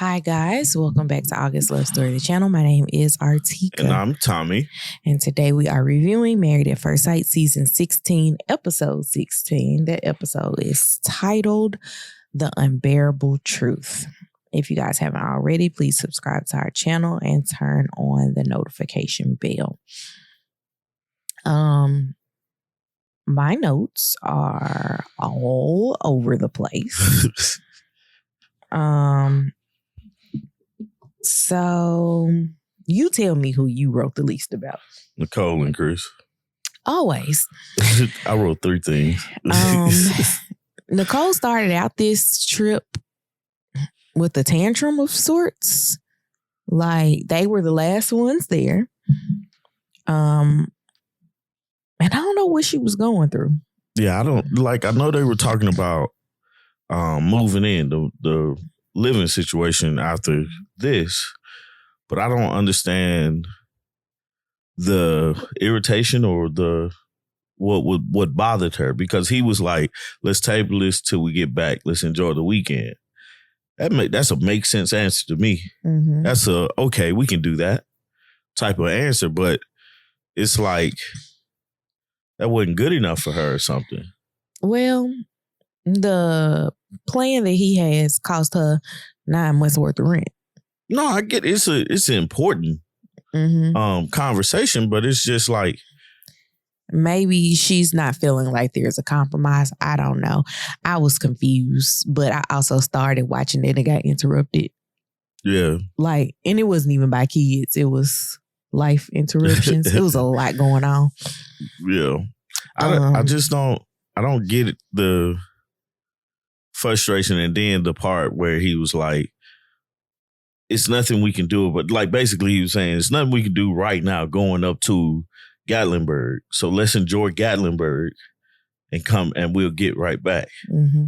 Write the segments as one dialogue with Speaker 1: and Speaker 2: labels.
Speaker 1: Hi guys, welcome back to August Love Story, the channel. My name is Artieka.
Speaker 2: And I'm Tommy.
Speaker 1: And today we are reviewing Married at First Sight Season 16, Episode 16. That episode is titled The Unbearable Truth. If you guys haven't already, please subscribe to our channel and turn on the notification bell. My notes are all over the place. So you tell me who you wrote the least about.
Speaker 2: Nicole and Chris.
Speaker 1: Always.
Speaker 2: I wrote 3 things.
Speaker 1: Nicole started out this trip with a tantrum of sorts. Like they were the last ones there. And I don't know what she was going through.
Speaker 2: Yeah, I know they were talking about moving in, the living situation after this, but I don't understand the irritation or what bothered her, because he was like, let's table this till we get back. Let's enjoy the weekend. That's a make sense answer to me. Mm-hmm. That's okay, we can do that type of answer, but it's like that wasn't good enough for her or something.
Speaker 1: Well, the plan that he has cost her 9 months worth of rent.
Speaker 2: No, I get it's an important conversation, but it's just like
Speaker 1: maybe she's not feeling like there's a compromise. I don't know. I was confused, but I also started watching it and got interrupted.
Speaker 2: Yeah.
Speaker 1: And it wasn't even by kids. It was life interruptions. It was a lot going on.
Speaker 2: Yeah. I just don't get it, the frustration, and then the part where he was like, it's nothing we can do, but like basically he was saying it's nothing we can do right now going up to Gatlinburg. So let's enjoy Gatlinburg and come and we'll get right back. Mm-hmm.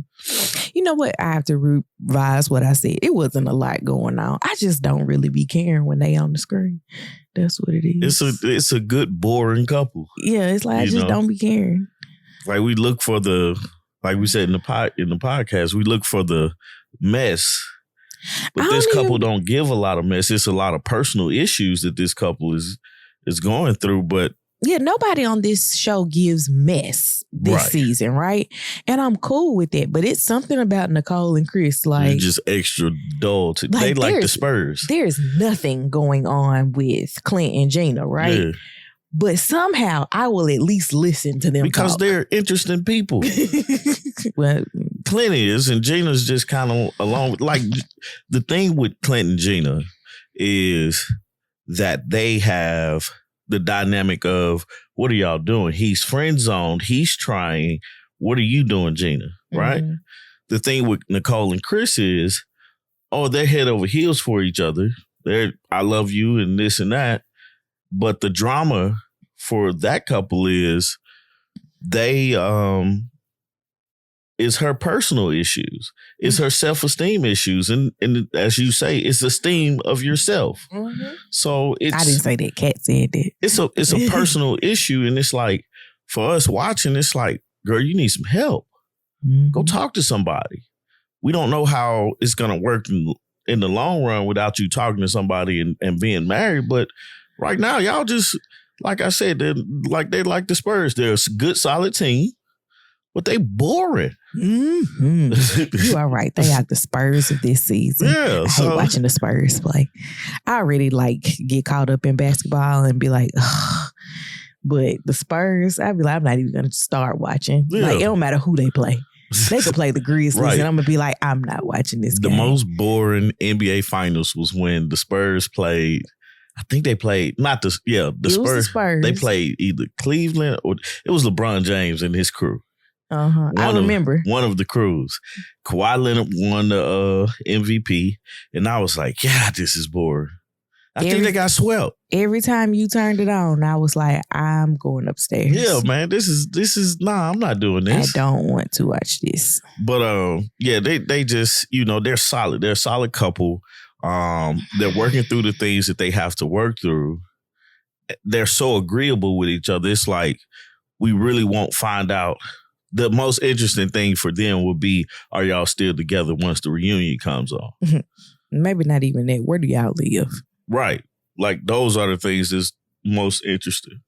Speaker 1: You know what? I have to revise what I said. It wasn't a lot going on. I just don't really be caring when they on the screen. That's what it is.
Speaker 2: It's a good boring couple.
Speaker 1: Yeah, it's like I just don't be caring.
Speaker 2: Like we look for like we said in the podcast, we look for the mess. But this couple don't give a lot of mess. It's a lot of personal issues that this couple is going through. But
Speaker 1: yeah, nobody on this show gives mess this season, right? And I'm cool with it. But it's something about Nicole and Chris, like
Speaker 2: they're just extra dull. They like the Spurs.
Speaker 1: There's nothing going on with Clint and Gina, right? Yeah. But somehow I will at least listen to them
Speaker 2: because they're interesting people.
Speaker 1: Well,
Speaker 2: Clint is, and Gina's just kind of along with, like, the thing with Clint and Gina is that they have the dynamic of, what are y'all doing? He's friend zoned. He's trying. What are you doing, Gina? Right? Mm-hmm. The thing with Nicole and Chris is, they're head over heels for each other. I love you and this and that. But the drama for that couple is it's her personal issues. It's her self-esteem issues. And as you say, it's esteem of yourself. Mm-hmm. So I
Speaker 1: didn't say that. Kat said that.
Speaker 2: It's a personal issue. And it's like, for us watching, it's like, girl, you need some help. Mm-hmm. Go talk to somebody. We don't know how it's going to work in the long run without you talking to somebody and being married. But right now, y'all just, like I said, they like the Spurs. They're a good, solid team, but they boring.
Speaker 1: Mm-hmm. You are right. They are the Spurs of this season.
Speaker 2: Yeah,
Speaker 1: I hate watching the Spurs play. I already get caught up in basketball and be like, ugh. But the Spurs, I'd be like, I'm not even going to start watching. Yeah. Like, it don't matter who they play. They could play the Grizzlies, right. And I'm going to be like, I'm not watching this game.
Speaker 2: The most boring NBA Finals was when the Spurs played. I think they played, the Spurs. They played either Cleveland or it was LeBron James and his crew.
Speaker 1: Uh-huh. I remember.
Speaker 2: One of the crews. Kawhi Leonard won the MVP. And I was like, yeah, this is boring. I think they got swept.
Speaker 1: Every time you turned it on, I was like, I'm going upstairs.
Speaker 2: Yeah, man, this is I'm not doing this.
Speaker 1: I don't want to watch this.
Speaker 2: But they just, they're solid. They're a solid couple. They're working through the things that they have to work through. They're so agreeable with each other. It's like we really won't find out. The most interesting thing for them would be, are y'all still together once the reunion comes on?
Speaker 1: Maybe not even that. Where do y'all live?
Speaker 2: Right. Like, those are the things that's most interesting.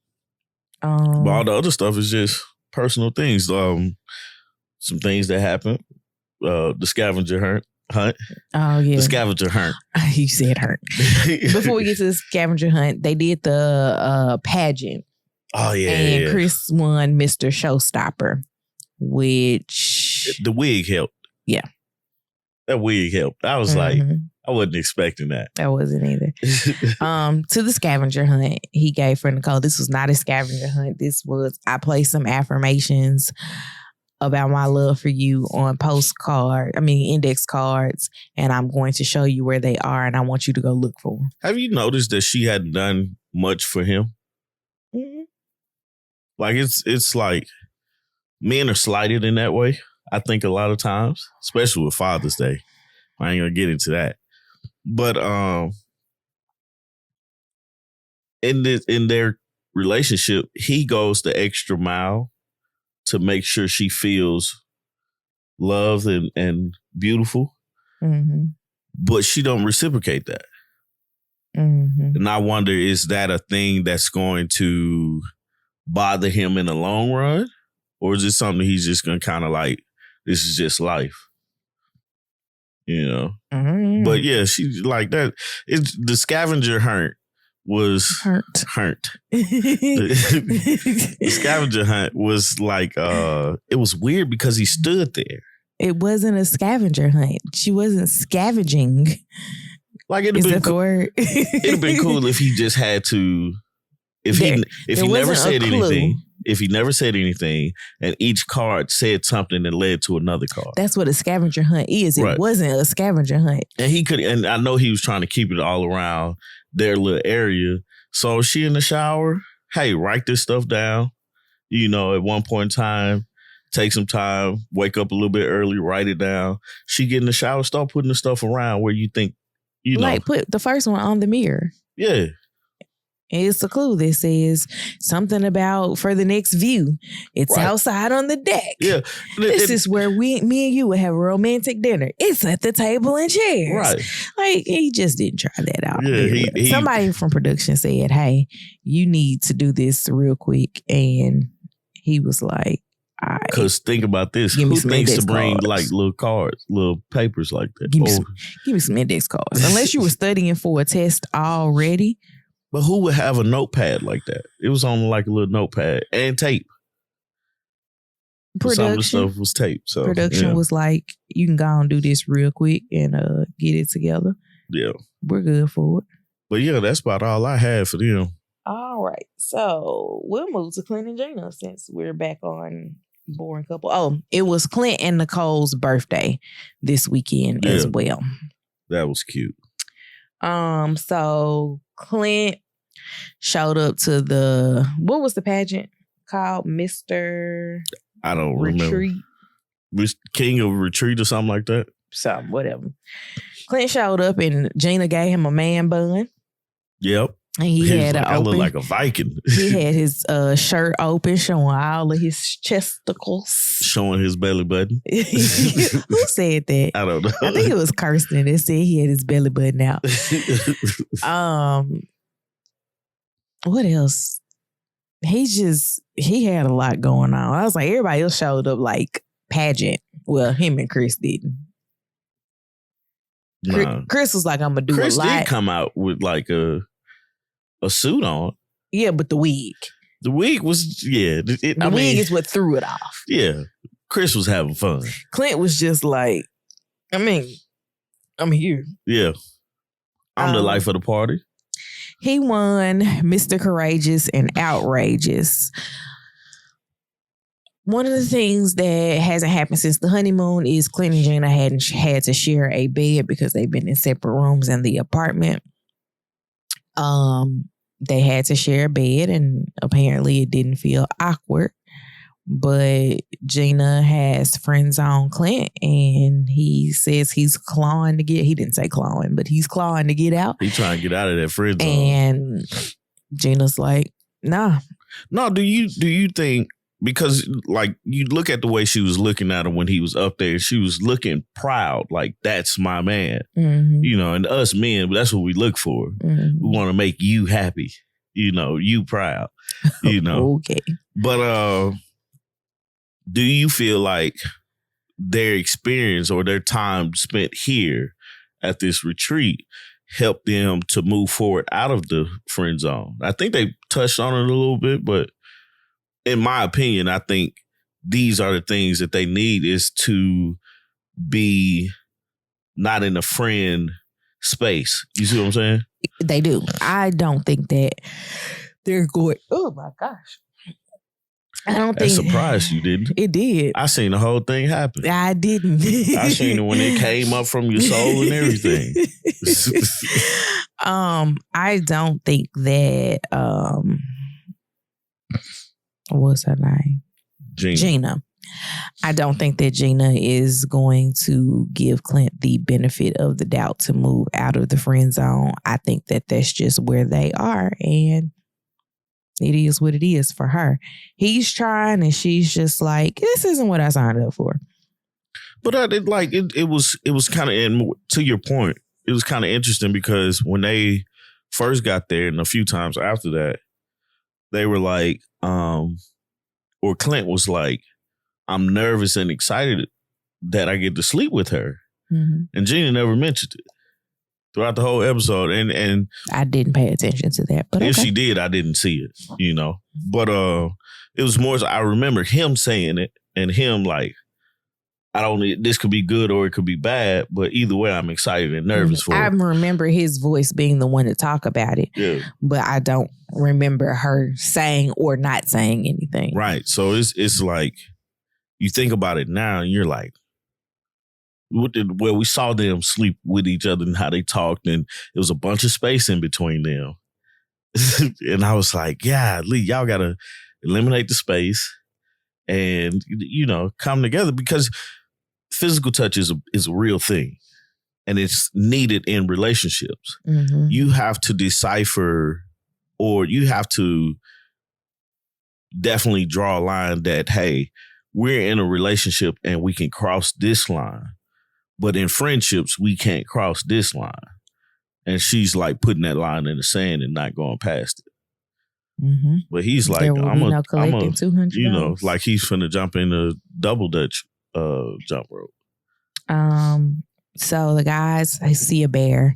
Speaker 2: But
Speaker 1: Um,
Speaker 2: all the other stuff is just personal things. Some things that happen. The scavenger hunt.
Speaker 1: oh yeah,
Speaker 2: The scavenger hunt.
Speaker 1: you said hunt. Before we get to the scavenger hunt, they did the pageant.
Speaker 2: Oh yeah,
Speaker 1: And
Speaker 2: yeah.
Speaker 1: Chris won Mr. Showstopper, which
Speaker 2: The wig helped.
Speaker 1: Yeah.
Speaker 2: That wig helped. I was like, I wasn't expecting that.
Speaker 1: I wasn't either. To the scavenger hunt, he gave for Nicole. This was not a scavenger hunt. This was, I placed some affirmations about my love for you on index cards, and I'm going to show you where they are, and I want you to go look for them.
Speaker 2: Have you noticed that she hadn't done much for him?
Speaker 1: Mm-hmm.
Speaker 2: Like, it's like men are slighted in that way, I think, a lot of times, especially with Father's Day. I ain't gonna get into that. But in their relationship, he goes the extra mile to make sure she feels loved and beautiful.
Speaker 1: Mm-hmm.
Speaker 2: But she don't reciprocate that.
Speaker 1: Mm-hmm.
Speaker 2: And I wonder, is that a thing that's going to bother him in the long run? Or is it something he's just going to kind of like, this is just life? You know?
Speaker 1: Mm-hmm.
Speaker 2: But yeah, she like that. It's the scavenger hunt was
Speaker 1: hurt.
Speaker 2: The scavenger hunt was like, it was weird because he stood there.
Speaker 1: It wasn't a scavenger hunt. She wasn't scavenging.
Speaker 2: Like, it'd have been cool if he just had to, if he never said anything. If he never said anything and each card said something that led to another card.
Speaker 1: That's what a scavenger hunt is. It wasn't a scavenger hunt.
Speaker 2: And I know he was trying to keep it all around their little area. So she in the shower, hey, write this stuff down. You know, at one point in time, take some time, wake up a little bit early, write it down. She get in the shower, start putting the stuff around where you think, you know.
Speaker 1: Like, put the first one on the mirror.
Speaker 2: Yeah.
Speaker 1: It's a clue that says something about for the next view. It's outside on the deck.
Speaker 2: Yeah.
Speaker 1: This is where me and you would have a romantic dinner. It's at the table and chairs.
Speaker 2: Right.
Speaker 1: Like, he just didn't try that out.
Speaker 2: Yeah,
Speaker 1: somebody from production said, hey, you need to do this real quick. And he was like, all right.
Speaker 2: Because think about this. Who thinks to bring like little cards, little papers like that?
Speaker 1: Give me some index cards. Unless you were studying for a test already.
Speaker 2: But who would have a notepad like that? It was on like a little notepad and tape. Some of the stuff was taped. So
Speaker 1: production was like, you can go and do this real quick and get it together.
Speaker 2: Yeah.
Speaker 1: We're good for it.
Speaker 2: But yeah, that's about all I had for them.
Speaker 1: All right. So we'll move to Clint and Gina since we're back on Boring Couple. Oh, it was Clint and Nicole's birthday this weekend as well.
Speaker 2: That was cute.
Speaker 1: So Clint showed up to what was the pageant called? Mr.
Speaker 2: I don't
Speaker 1: Retreat.
Speaker 2: Remember. King of Retreat or something like that.
Speaker 1: Something, whatever. Clint showed up and Gina gave him a man bun.
Speaker 2: Yep.
Speaker 1: And he had
Speaker 2: I look like a Viking.
Speaker 1: He had his shirt open, showing all of his chesticles.
Speaker 2: Showing his belly button.
Speaker 1: Who said that?
Speaker 2: I don't know.
Speaker 1: I think it was Kirsten that said he had his belly button out. What else? He had a lot going on. I was like, everybody else showed up like pageant. Well, him and Chris didn't.
Speaker 2: Nah.
Speaker 1: Chris was like, I'm going to do
Speaker 2: Chris
Speaker 1: a lot.
Speaker 2: Chris did come out with like a suit on.
Speaker 1: Yeah, but the wig.
Speaker 2: The wig was,
Speaker 1: the wig is what threw it off.
Speaker 2: Yeah. Chris was having fun.
Speaker 1: Clint was just like, I'm here.
Speaker 2: Yeah. I'm the life of the party.
Speaker 1: He won Mr. Courageous and Outrageous. One of the things that hasn't happened since the honeymoon is Clint and Gina hadn't had to share a bed because they've been in separate rooms in the apartment. They had to share a bed and apparently it didn't feel awkward. But Gina has friends on Clint and he says he's clawing to get, he didn't say clawing, but he's clawing to get out.
Speaker 2: He's trying to get out of that friend zone.
Speaker 1: And Gina's like, nah.
Speaker 2: No, do you think, because like you look at the way she was looking at him when he was up there, she was looking proud, like that's my man. You know, and us men, that's what we look for. We want to make you happy, you know, you proud, you know.
Speaker 1: Okay.
Speaker 2: But do you feel like their experience or their time spent here at this retreat helped them to move forward out of the friend zone? I think they touched on it a little bit, but in my opinion, I think these are the things that they need is to be not in a friend space. You see what I'm saying?
Speaker 1: They do. I don't think that they're going, oh my gosh. I don't think.
Speaker 2: That surprised you, didn't it?
Speaker 1: It did.
Speaker 2: I seen the whole thing happen.
Speaker 1: I didn't.
Speaker 2: I seen it when it came up from your soul and everything.
Speaker 1: I don't think that what's her name? Gina. I don't think that Gina is going to give Clint the benefit of the doubt to move out of the friend zone. I think that that's just where they are, and it is what it is for her. He's trying, and she's just like, this isn't what I signed up for.
Speaker 2: But it was kind of, and to your point, it was kind of interesting because when they first got there, and a few times after that, they were like, or Clint was like, I'm nervous and excited that I get to sleep with her. And Gina never mentioned it throughout the whole episode. And
Speaker 1: I didn't pay attention to that. But
Speaker 2: if she did, I didn't see it, you know. But it was more so I remember him saying it and him like, this could be good or it could be bad, but either way, I'm excited and nervous for it.
Speaker 1: I remember his voice being the one to talk about it, but I don't remember her saying or not saying anything.
Speaker 2: Right. So it's like, you think about it now and you're like, we saw them sleep with each other and how they talked, and it was a bunch of space in between them. And I was like, yeah, Lee, y'all got to eliminate the space and, you know, come together, because physical touch is a real thing and it's needed in relationships. You have to decipher, or you have to definitely draw a line that, hey, we're in a relationship and we can cross this line, but in friendships, we can't cross this line. And she's like putting that line in the sand and not going past it. But he's like, I'm a $200, you know, like he's finna jump in a double dutch jump rope.
Speaker 1: So the guys, I see a bear.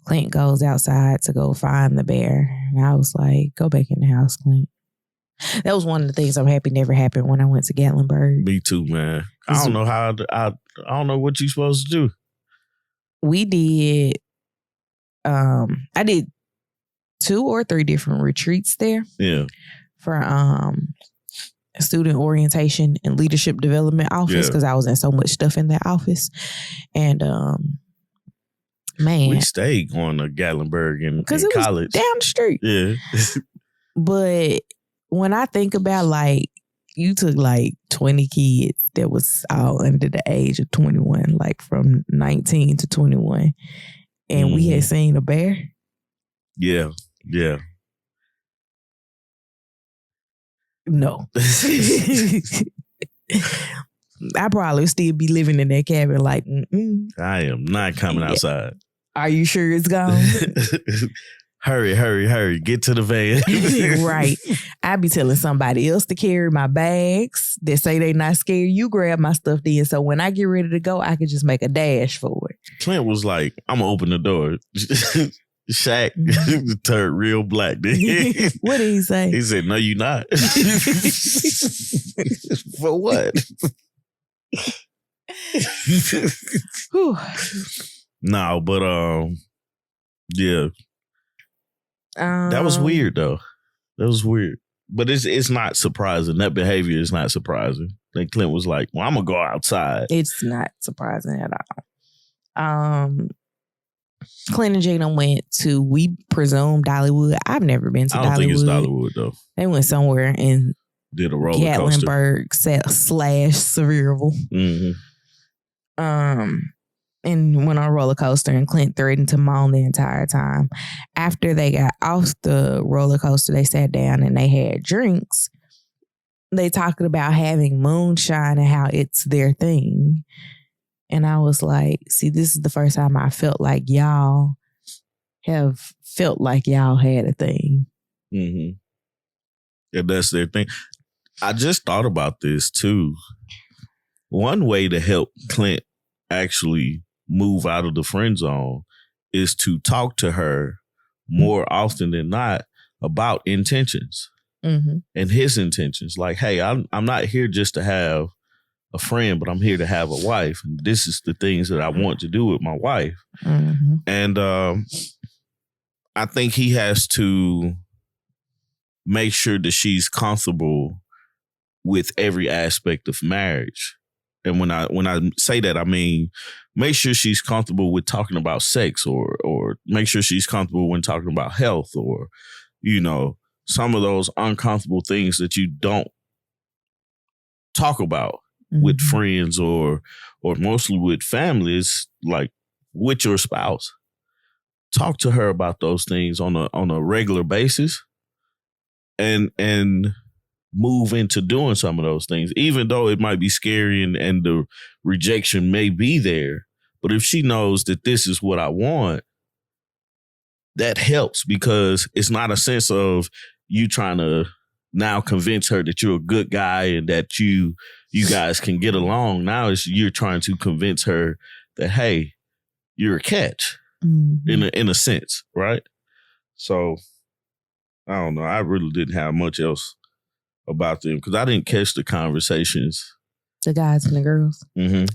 Speaker 1: Clint goes outside to go find the bear. And I was like, go back in the house, Clint. That was one of the things I'm happy never happened when I went to Gatlinburg.
Speaker 2: Me too, man. I don't know how I don't know what you're supposed to do.
Speaker 1: We did I did 2 or 3 different retreats there.
Speaker 2: Yeah.
Speaker 1: For student orientation and leadership development office, because I was in so much stuff in that office. And man,
Speaker 2: we stayed going to Gatlinburg in college.
Speaker 1: Down the street.
Speaker 2: Yeah.
Speaker 1: But when I think about, like, you took like 20 kids that was all under the age of 21, like from 19 to 21. And we had seen a bear. Yeah.
Speaker 2: Yeah.
Speaker 1: No. I probably still be living in that cabin like,
Speaker 2: I am not coming outside.
Speaker 1: Are you sure it's gone?
Speaker 2: Hurry. Get to the van.
Speaker 1: Right. I be telling somebody else to carry my bags that say they not scared. You grab my stuff then. So when I get ready to go, I can just make a dash for it.
Speaker 2: Clint was like, I'm going to open the door. Shaq turned real black.
Speaker 1: What did he say?
Speaker 2: He said, no, you not. For what? No, but yeah. That was weird though. That was weird. But it's not surprising. That behavior is not surprising. Then Clint was like, well, I'm gonna go outside.
Speaker 1: It's not surprising at all. Clint and Gina went to, we presume, Dollywood. I've never been to Dollywood.
Speaker 2: I don't think it's Dollywood though.
Speaker 1: They went somewhere in
Speaker 2: did a roller coaster.
Speaker 1: Gatlinburg / Sevierville. And went on a roller coaster, and Clint threatened to moan the entire time. After they got off the roller coaster, they sat down and they had drinks. they talking about having moonshine and how it's their thing. And I was like, see, this is the first time I felt like y'all have felt like y'all had a thing.
Speaker 2: Mm-hmm. Yeah, that's their thing. I just thought about this too. One way to help Clint actually move out of the friend zone is to talk to her more often than not about intentions and his intentions. Like, hey, I'm not here just to have a friend, but I'm here to have a wife. And this is the things that I want to do with my wife. And I think he has to make sure that she's comfortable with every aspect of marriage. And when I say that, I mean, make sure she's comfortable with talking about sex or make sure she's comfortable when talking about health or, you know, some of those uncomfortable things that you don't talk about with friends or mostly with families, like with your spouse. Talk to her about those things on a regular basis and move into doing some of those things, even though it might be scary and the rejection may be there. But if she knows that this is what I want, that helps because it's not a sense of you trying to now convince her that you're a good guy and that you guys can get along. Now you're trying to convince her that, hey, you're a catch in a sense, right? So I don't know. I really didn't have much else about them because I didn't catch the conversations.
Speaker 1: The guys and the girls.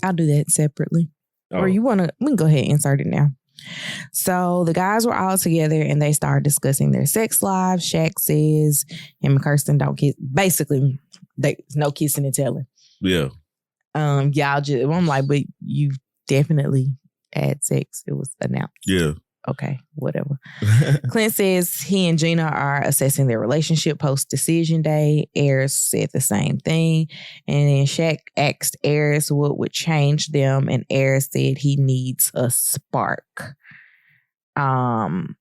Speaker 1: I'll do that separately. Or we can go ahead and insert it now. So the guys were all together and they started discussing their sex lives. Shaq says him and Kirsten don't kiss. Basically, there's no kissing and telling.
Speaker 2: Yeah.
Speaker 1: Y'all just, I'm like, but you definitely had sex. It was announced.
Speaker 2: Yeah.
Speaker 1: Okay, whatever. Clint says he and Gina are assessing their relationship post-decision day. Airris said the same thing. And then Shaq asked Airris what would change them. And Airris said he needs a spark. Shaq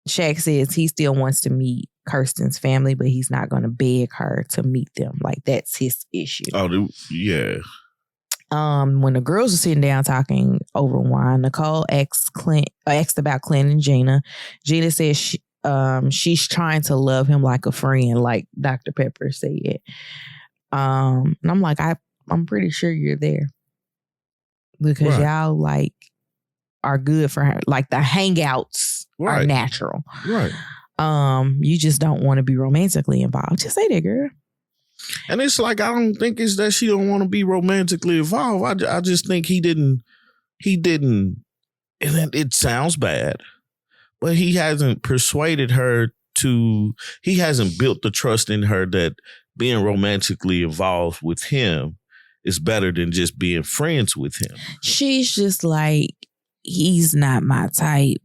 Speaker 1: says he still wants to meet Kirsten's family, but he's not going to beg her to meet them. Like, that's his issue.
Speaker 2: Oh, yeah.
Speaker 1: When the girls were sitting down talking over wine, Nicole asked about Clint and Gina. Gina says she's trying to love him like a friend, like Dr. Pepper said. And I'm like, I'm pretty sure you're there because y'all like are good for her. Like the hangouts are natural.
Speaker 2: Right.
Speaker 1: You just don't want to be romantically involved. Just say that, girl.
Speaker 2: And it's like, I don't think it's that she don't want to be romantically involved. I just think he didn't, and it sounds bad, but he hasn't persuaded her he hasn't built the trust in her that being romantically involved with him is better than just being friends with him. She's
Speaker 1: just like, he's not my type.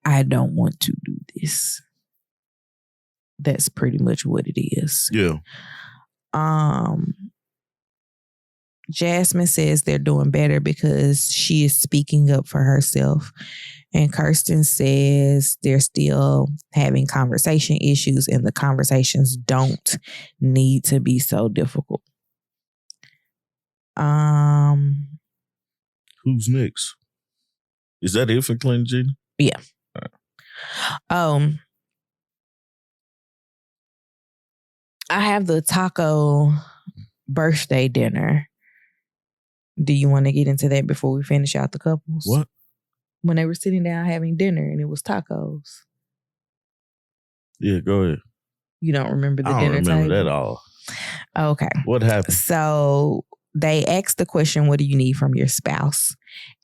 Speaker 1: I don't want to do this. That's pretty much what it is.
Speaker 2: Yeah.
Speaker 1: Jasmine says they're doing better because she is speaking up for herself. And Kirsten says they're still having conversation issues and the conversations don't need to be so difficult.
Speaker 2: Who's next? Is that it for Clint and Gina?
Speaker 1: Yeah. I have the taco birthday dinner. Do you want to get into that before we finish out the couples?
Speaker 2: What?
Speaker 1: When they were sitting down having dinner and it was tacos.
Speaker 2: Yeah, go ahead.
Speaker 1: You don't remember the dinner table?
Speaker 2: I don't remember that at all.
Speaker 1: Okay.
Speaker 2: What happened?
Speaker 1: So they asked the question, what do you need from your spouse?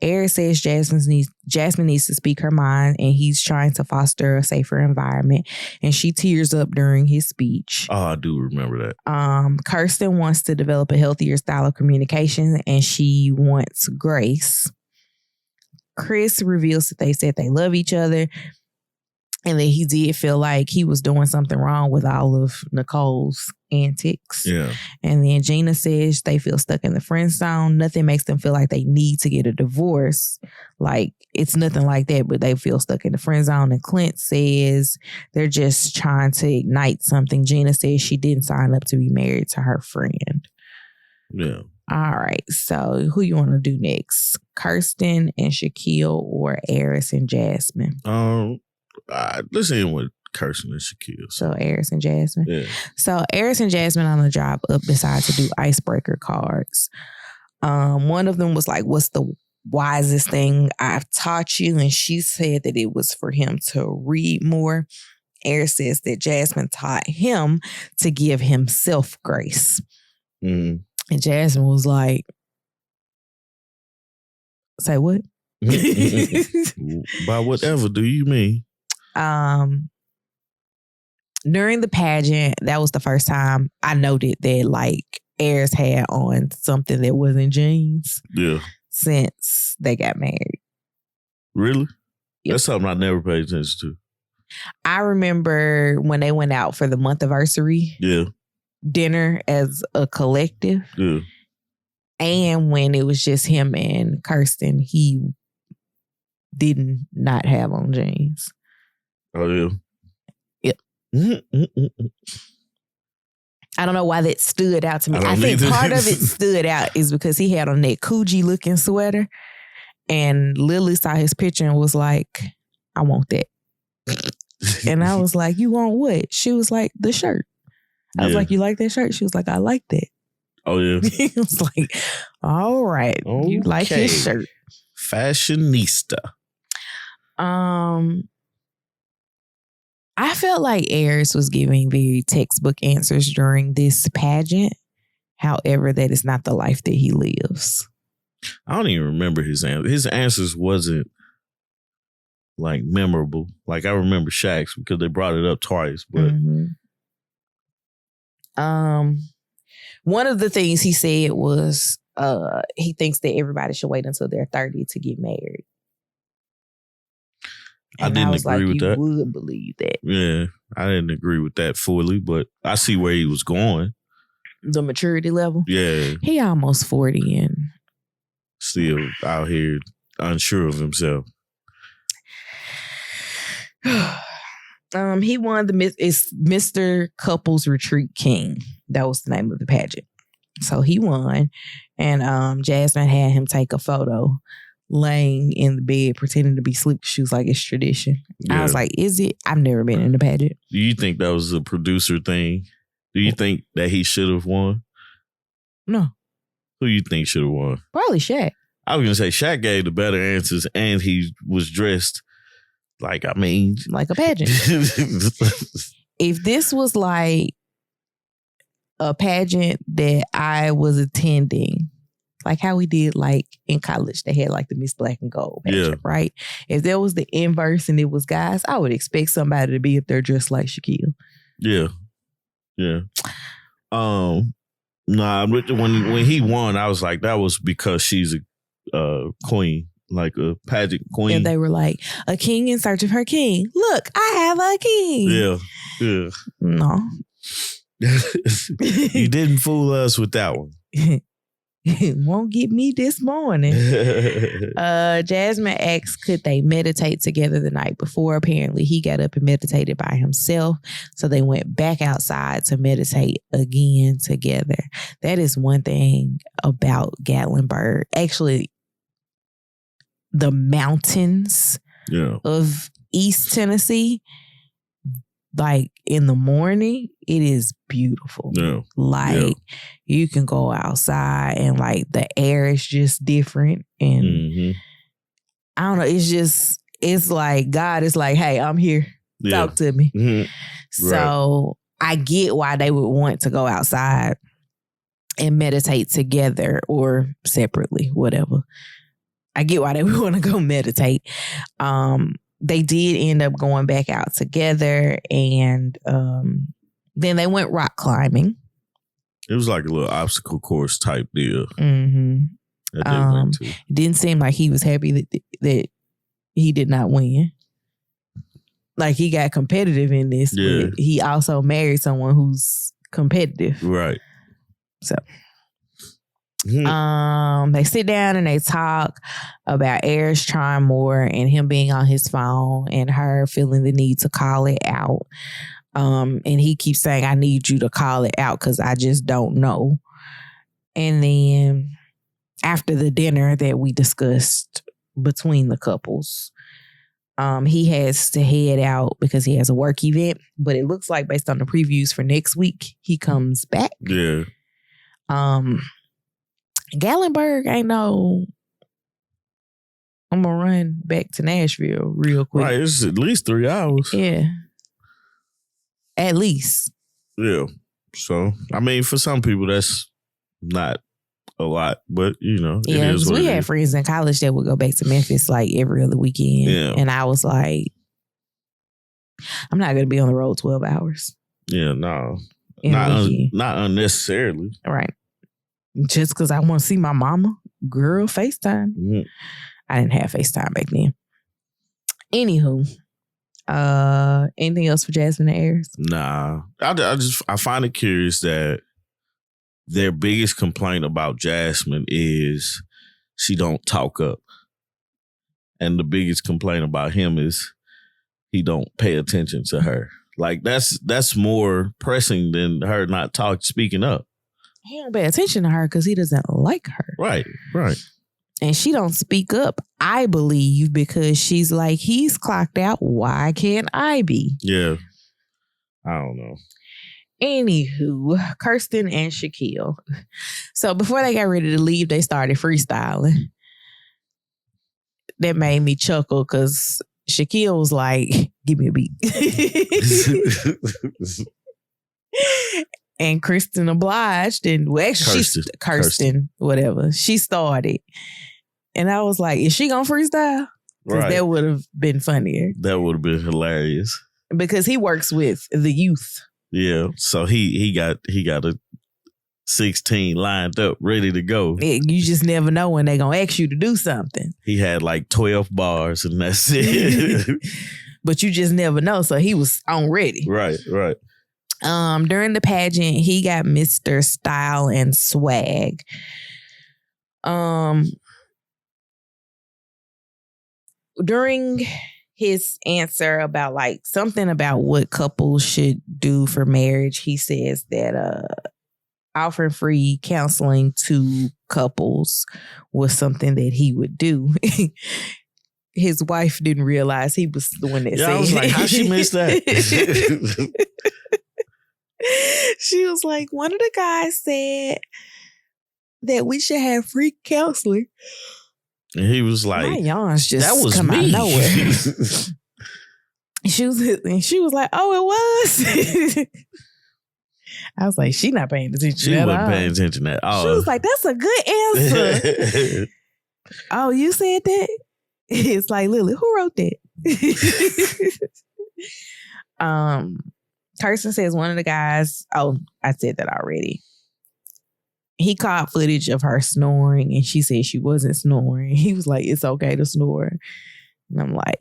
Speaker 1: Airris says Jasmine needs to speak her mind and he's trying to foster a safer environment. And she tears up during his speech.
Speaker 2: Oh, I do remember that.
Speaker 1: Kirsten wants to develop a healthier style of communication and she wants grace. Chris reveals that they said they love each other And then he did feel like he was doing something wrong with all of Nicole's antics.
Speaker 2: Yeah.
Speaker 1: And then Gina says they feel stuck in the friend zone. Nothing makes them feel like they need to get a divorce. Like, it's nothing like that, but they feel stuck in the friend zone. And Clint says they're just trying to ignite something. Gina says she didn't sign up to be married to her friend.
Speaker 2: Yeah.
Speaker 1: All right. So who you want to do next? Kirsten and Shaquille or Airris and Jasmine?
Speaker 2: Let's end with Kirsten and Shaquille.
Speaker 1: So Airris and Jasmine.
Speaker 2: Yeah.
Speaker 1: So Airris and Jasmine on the drive up decide to do icebreaker cards. One of them was like, "What's the wisest thing I've taught you?" And she said that it was for him to read more. Airris says that Jasmine taught him to give himself grace.
Speaker 2: Mm.
Speaker 1: And Jasmine was like, "Say what?"
Speaker 2: By whatever do you mean?
Speaker 1: During the pageant, that was the first time I noted that like Airris had on something that wasn't jeans.
Speaker 2: Yeah.
Speaker 1: Since they got married.
Speaker 2: Really?
Speaker 1: Yep.
Speaker 2: That's something I never paid attention to.
Speaker 1: I remember when they went out for the month anniversary dinner as a collective.
Speaker 2: Yeah.
Speaker 1: And when it was just him and Kirsten, he didn't not have on jeans.
Speaker 2: Oh, yeah.
Speaker 1: Yep. I don't know why that stood out to me. I think
Speaker 2: either.
Speaker 1: part of it stood out is because he had on that Coogee looking sweater, and Lily saw his picture and was like, "I want that." And I was like, "You want what?" She was like, "The shirt." I was like, "You like that shirt?" She was like, "I like that."
Speaker 2: Oh, yeah.
Speaker 1: He was like, "All right,
Speaker 2: okay.
Speaker 1: You like his shirt."
Speaker 2: Fashionista.
Speaker 1: I felt like Airris was giving very textbook answers during this pageant. However, that is not the life that he lives.
Speaker 2: I don't even remember his answers. His answers wasn't like memorable. Like I remember Shaq's because they brought it up twice. But
Speaker 1: one of the things he said was he thinks that everybody should wait until they're 30 to get married. And
Speaker 2: I didn't agree with that.
Speaker 1: You would believe that.
Speaker 2: Yeah, I didn't agree with that fully, but I see where he was going.
Speaker 1: The maturity level?
Speaker 2: Yeah.
Speaker 1: He almost 40 and
Speaker 2: still out here unsure of himself.
Speaker 1: He won it's Mr. Couples Retreat King. That was the name of the pageant. So he won, and Jasmine had him take a photo laying in the bed pretending to be asleep. She was like, "It's tradition." Yeah. I was like, "Is it?" I've never been in a pageant.
Speaker 2: Do you think that was a producer thing? Do you think that he should have won?
Speaker 1: No.
Speaker 2: Who you think should have won?
Speaker 1: Probably Shaq.
Speaker 2: I was going to say Shaq gave the better answers and he was dressed like a
Speaker 1: pageant. If this was like a pageant that I was attending, like how we did like in college, they had like the Miss Black and Gold pageant, right? If there was the inverse and it was guys, I would expect somebody to be up there dressed like Shaquille.
Speaker 2: Yeah. Yeah. Nah, when he won, I was like, that was because she's a queen, like a pageant queen.
Speaker 1: And they were like, "A king in search of her king. Look, I have a king."
Speaker 2: Yeah. Yeah.
Speaker 1: No.
Speaker 2: You didn't fool us with that one.
Speaker 1: Won't get me this morning. Jasmine asked, could they meditate together the night before? Apparently, he got up and meditated by himself. So they went back outside to meditate again together. That is one thing about Gatlinburg. Actually, the mountains of East Tennessee, like in the morning, it is beautiful. Yeah. You can go outside and like the air is just different. And I don't know, it's like God is like, "Hey, I'm here. Talk to me." So I get why they would want to go outside and meditate together or separately, whatever. I get why they would want to go meditate. They did end up going back out together, and then they went rock climbing.
Speaker 2: It was like a little obstacle course type deal.
Speaker 1: It didn't seem like he was happy that he did not win. Like, he got competitive in this, but he also married someone who's competitive.
Speaker 2: Right.
Speaker 1: So, they sit down and they talk about Airris trying more and him being on his phone and her feeling the need to call it out. And he keeps saying, I need you to call it out because I just don't know. And then after the dinner that we discussed between the couples, he has to head out because he has a work event. But it looks like, based on the previews for next week, he comes back.
Speaker 2: Yeah.
Speaker 1: Gallenberg ain't no, I'm going to run back to Nashville real quick.
Speaker 2: Right, it's at least 3 hours.
Speaker 1: Yeah. At least.
Speaker 2: Yeah. So, I mean, for some people, that's not a lot, but, you know, it is what
Speaker 1: we
Speaker 2: it
Speaker 1: had
Speaker 2: is.
Speaker 1: friends in college that would go back to Memphis like every other weekend.
Speaker 2: Yeah.
Speaker 1: And I was like, I'm not going to be on the road 12 hours.
Speaker 2: Yeah, no. Not unnecessarily.
Speaker 1: Right. Just because I want to see my mama. Girl, FaceTime.
Speaker 2: Mm-hmm.
Speaker 1: I didn't have FaceTime back then. Anywho, anything else for Jasmine and Airris?
Speaker 2: Nah. I find it curious that their biggest complaint about Jasmine is she don't talk up. And the biggest complaint about him is he don't pay attention to her. Like, that's more pressing than her not speaking up.
Speaker 1: He don't pay attention to her because he doesn't like her.
Speaker 2: Right.
Speaker 1: And she don't speak up, I believe, because she's like, he's clocked out. Why can't I be?
Speaker 2: Yeah. I don't know.
Speaker 1: Anywho, Kirsten and Shaquille. So before they got ready to leave, they started freestyling. That made me chuckle because Shaquille was like, give me a beat. And Kristen obliged, and well, actually, Kirsten, whatever. She started, and I was like, "Is she gonna freestyle?" Because that would have been funnier.
Speaker 2: That would have been hilarious.
Speaker 1: Because he works with the youth.
Speaker 2: Yeah, so he got a 16 lined up, ready to go.
Speaker 1: You just never know when they're gonna ask you to do something.
Speaker 2: He had like 12 bars, and that's it.
Speaker 1: But you just never know. So he was on ready.
Speaker 2: Right.
Speaker 1: During the pageant, he got Mr. Style and Swag. During his answer about like something about what couples should do for marriage, he says that offering free counseling to couples was something that he would do. His wife didn't realize he was the one that said
Speaker 2: I was like, how she missed that?
Speaker 1: She was like, one of the guys said that we should have free counseling.
Speaker 2: And he was like,
Speaker 1: my yawns just
Speaker 2: that was
Speaker 1: come
Speaker 2: me.
Speaker 1: out of nowhere. She was like, oh, it was? I was like, she not paying attention
Speaker 2: she
Speaker 1: at all.
Speaker 2: wasn't paying attention at all.
Speaker 1: She was like, that's a good answer. Oh, you said that? It's like, Lily, who wrote that? Kirsten says one of the guys, I said that already. He caught footage of her snoring and she said she wasn't snoring. He was like, it's okay to snore. And I'm like,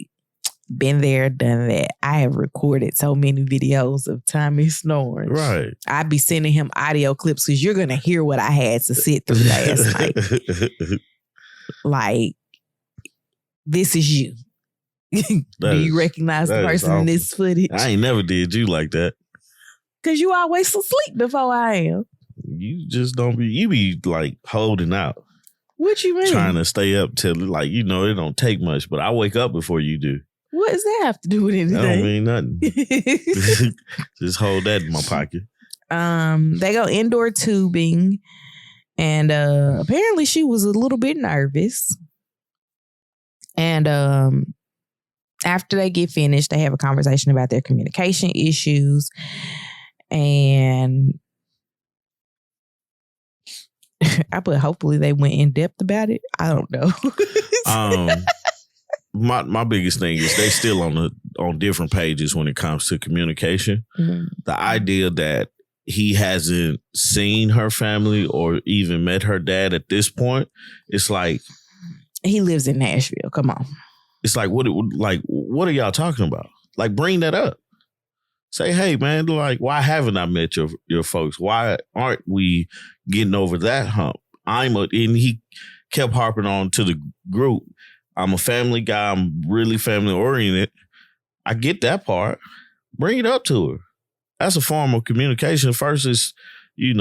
Speaker 1: been there, done that. I have recorded so many videos of Tommy snoring.
Speaker 2: Right.
Speaker 1: I'd be sending him audio clips because you're going to hear what I had to sit through last night. Like, this is you. Do you recognize the person in this footage?
Speaker 2: I ain't never did you like that.
Speaker 1: Because you always asleep before I am.
Speaker 2: You just don't be, you be like holding out.
Speaker 1: What you mean?
Speaker 2: Trying to stay up till like, you know, it don't take much, but I wake up before you do.
Speaker 1: What does that have to do with anything?
Speaker 2: I don't mean nothing. Just hold that in my pocket.
Speaker 1: They go indoor tubing and apparently she was a little bit nervous. And after they get finished, they have a conversation about their communication issues. And I put hopefully they went in depth about it. I don't know.
Speaker 2: My biggest thing is they still on different pages when it comes to communication. Mm-hmm. The idea that he hasn't seen her family or even met her dad at this point, it's like
Speaker 1: he lives in Nashville. Come on.
Speaker 2: It's like what are y'all talking about? Like, bring that up. Say, hey, man, like, why haven't I met your folks? Why aren't we getting over that hump? And he kept harping on to the group. I'm a family guy. I'm really family oriented. I get that part. Bring it up to her. That's a form of communication. First is, she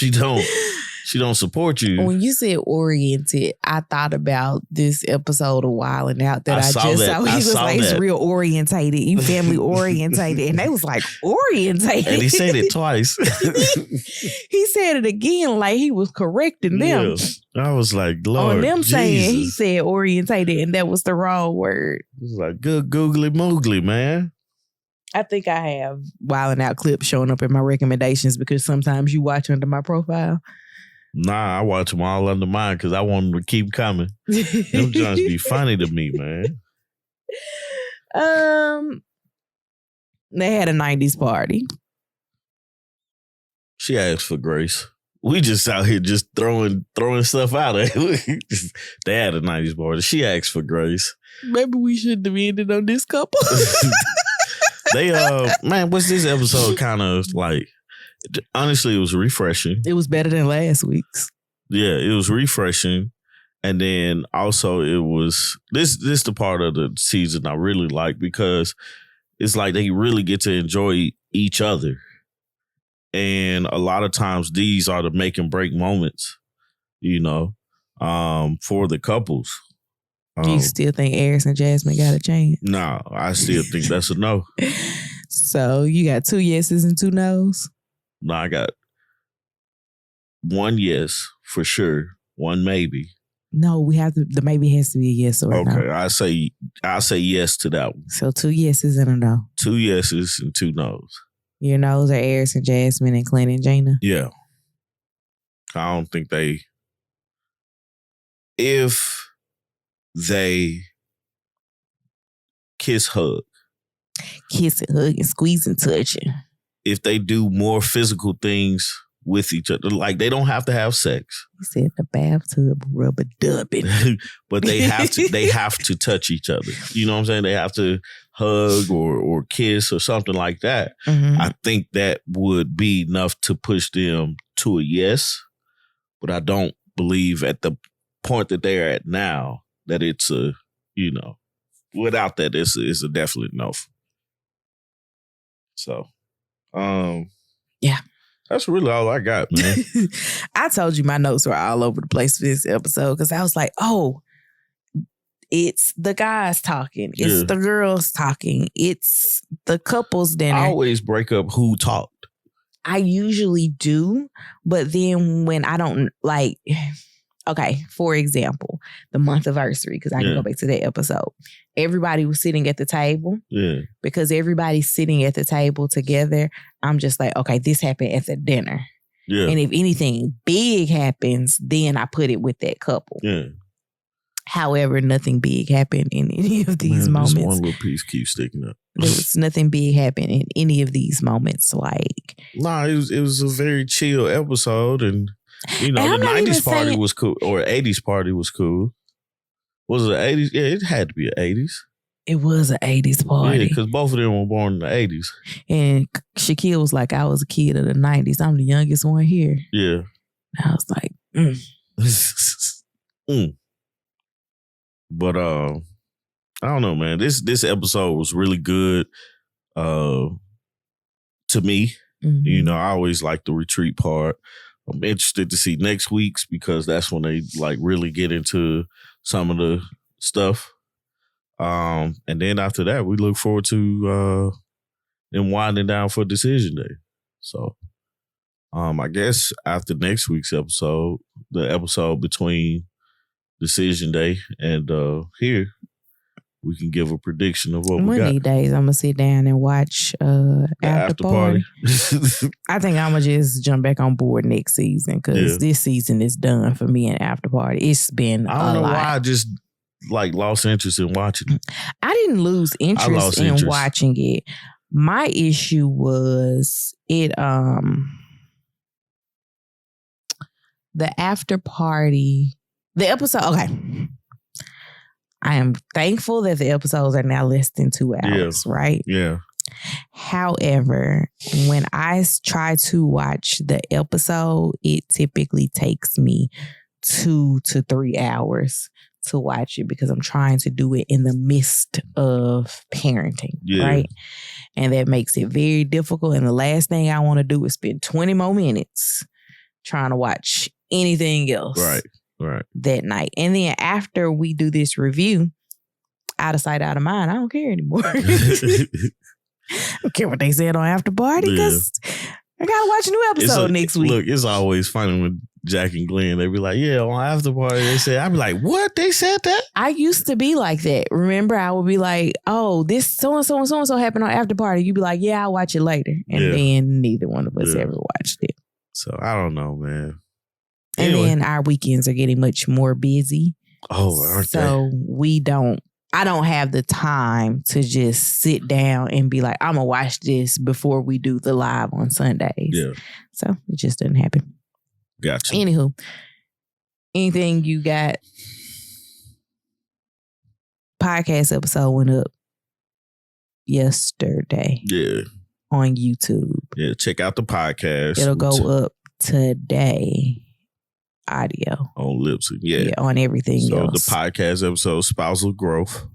Speaker 2: don't support you.
Speaker 1: When you said oriented, I thought about this episode of Wildin' Out that I just saw. He was like, it's real orientated. You family orientated. And they was like, orientated.
Speaker 2: And he said it twice.
Speaker 1: He said it again like he was correcting them.
Speaker 2: Yeah. I was like, Lord
Speaker 1: on them
Speaker 2: Jesus.
Speaker 1: Saying he said orientated and that was the wrong word.
Speaker 2: It was like, good googly moogly, man.
Speaker 1: I think I have Wildin' Out clips showing up in my recommendations because sometimes you watch under my profile.
Speaker 2: Nah, I watch them all under mine because I want them to keep coming. Them joints be funny to me, man.
Speaker 1: They had a 90s party.
Speaker 2: She asked for grace. We just out here just throwing stuff out at her. They had a 90s party. She asked for grace.
Speaker 1: Maybe we shouldn't have ended on this couple.
Speaker 2: They man, what's this episode kind of like? Honestly, it was refreshing.
Speaker 1: It was better than last week's.
Speaker 2: Yeah, it was refreshing. And then also it was this the part of the season I really like because it's like they really get to enjoy each other. And a lot of times these are the make and break moments, for the couples.
Speaker 1: You still think Airris and Jasmine got a chance?
Speaker 2: No, I still think that's a no.
Speaker 1: So you got 2 yeses and 2 nos?
Speaker 2: No, I got 1 yes for sure, 1 maybe.
Speaker 1: No, we have to. The maybe has to be a yes or a no.
Speaker 2: Okay, I'll say yes to that one.
Speaker 1: So 2 yeses and a no.
Speaker 2: 2 yeses and 2 nos.
Speaker 1: Your nos are Airris and Jasmine and Clint and Gina?
Speaker 2: Yeah. I don't think if they kiss, hug.
Speaker 1: Kiss and hug and squeeze and touch it.
Speaker 2: If they do more physical things with each other, like they don't have to have sex.
Speaker 1: He said the bathtub rubber dubbing.
Speaker 2: But they have to touch each other. You know what I'm saying? They have to hug or kiss or something like that.
Speaker 1: Mm-hmm.
Speaker 2: I think that would be enough to push them to a yes. But I don't believe at the point that they're at now that it's a, without that, it's a definite no. So,
Speaker 1: yeah.
Speaker 2: That's really all I got, man.
Speaker 1: I told you my notes were all over the place for this episode because I was like, oh, it's the guys talking. It's the girls talking. It's the couples dinner.
Speaker 2: I always break up who talked.
Speaker 1: I usually do, but then when I don't like, okay, for example, the month anniversary, because I can go back to that episode. Everybody was sitting at the table. Yeah. Because everybody's sitting at the table together. I'm just like, okay, this happened at the dinner. Yeah. And if anything big happens, then I put it with that couple. Yeah. However, nothing big happened in any of these moments.
Speaker 2: This one little piece keeps sticking up.
Speaker 1: There was nothing big happen in any of these moments. Like,
Speaker 2: nah, it was a very chill episode, and the 90s party was cool, or 80s party was cool. Was it 80s? Yeah, it had to be an 80s.
Speaker 1: It was an 80s party.
Speaker 2: Yeah, because both of them were born in the 80s.
Speaker 1: And Shaquille was like, I was a kid of the 90s. I'm the youngest one here.
Speaker 2: Yeah.
Speaker 1: I was like,
Speaker 2: But I don't know, man. This episode was really good to me. Mm-hmm. I always like the retreat part. I'm interested to see next week's because that's when they like really get into some of the stuff. And then after that, we look forward to them winding down for decision day. So I guess after next week's episode, the episode between decision day and here, we can give a prediction of what we got.
Speaker 1: One of these days, I'm going to sit down and watch After Party. I think I'm going to just jump back on board next season because this season is done for me and After Party. It's been
Speaker 2: I don't know why I just lost interest in watching it.
Speaker 1: I didn't lose interest in watching it. My issue was the After Party, the episode, okay. I am thankful that the episodes are now less than 2 hours, right?
Speaker 2: Yeah.
Speaker 1: However, when I try to watch the episode, it typically takes me 2 to 3 hours to watch it because I'm trying to do it in the midst of parenting, right? And that makes it very difficult. And the last thing I want to do is spend 20 more minutes trying to watch anything else that night. And then after we do this review, out of sight, out of mind, I don't care anymore. I don't care what they said on After Party because I got to watch a new episode next week.
Speaker 2: Look, it's always funny when Jack and Glenn, they be like, yeah, on After Party, they said, I'd be like, what? They said that?
Speaker 1: I used to be like that. Remember, I would be like, oh, this so-and-so and so-and-so happened on After Party. You'd be like, yeah, I'll watch it later. And then neither one of us ever watched it.
Speaker 2: So I don't know, man.
Speaker 1: And then our weekends are getting much more busy.
Speaker 2: Oh, aren't they?
Speaker 1: So I don't have the time to just sit down and be like, I'm going to watch this before we do the live on Sundays.
Speaker 2: Yeah.
Speaker 1: So it just doesn't happen.
Speaker 2: Gotcha.
Speaker 1: Anywho, anything you got? Podcast episode went up yesterday.
Speaker 2: Yeah.
Speaker 1: On YouTube.
Speaker 2: Yeah, check out the podcast.
Speaker 1: It'll go up today. Audio.
Speaker 2: On Lipsy. Yeah.
Speaker 1: On everything
Speaker 2: so
Speaker 1: else.
Speaker 2: The podcast episode, Spousal Growth.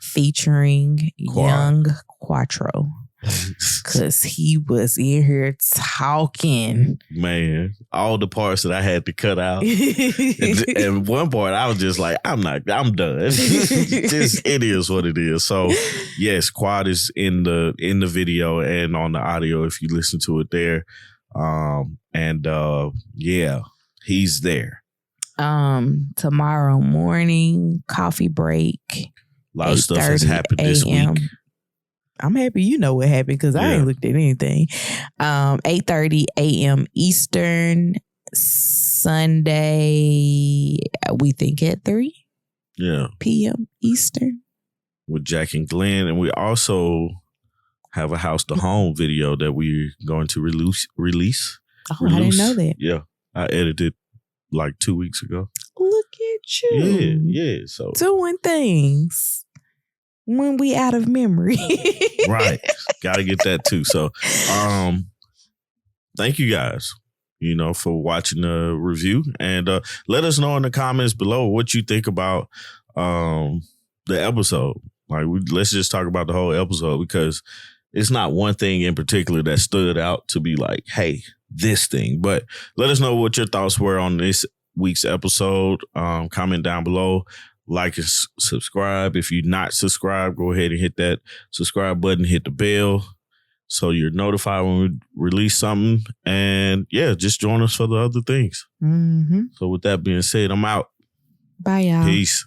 Speaker 1: Featuring Young Quattro. Because he was in here talking.
Speaker 2: Man, all the parts that I had to cut out. and one part, I was just like, I'm done. Just, it is what it is. So, yes, Quad is in the video and on the audio if you listen to it there. He's there.
Speaker 1: Tomorrow morning, coffee break.
Speaker 2: A lot of stuff has happened this week.
Speaker 1: I'm happy you know what happened because I ain't looked at anything. 8:30 a.m. Eastern. Sunday, we think at 3 p.m. Eastern.
Speaker 2: With Jack and Glenn. And we also have a house to home video that we're going to release.
Speaker 1: Oh, I didn't know that.
Speaker 2: Yeah. I edited like 2 weeks ago.
Speaker 1: Look at you.
Speaker 2: Yeah. So
Speaker 1: doing things when we out of memory.
Speaker 2: Right. Got to get that too. So, thank you guys, for watching the review, and let us know in the comments below what you think about the episode. Like, let's just talk about the whole episode because it's not one thing in particular that stood out to be like, hey, this thing. But let us know what your thoughts were on this week's episode. Comment down below. Like and subscribe. If you're not subscribed, go ahead and hit that subscribe button, hit the bell so you're notified when we release something. And just join us for the other things. Mm-hmm. So with that being said, I'm out.
Speaker 1: Bye, y'all.
Speaker 2: Peace.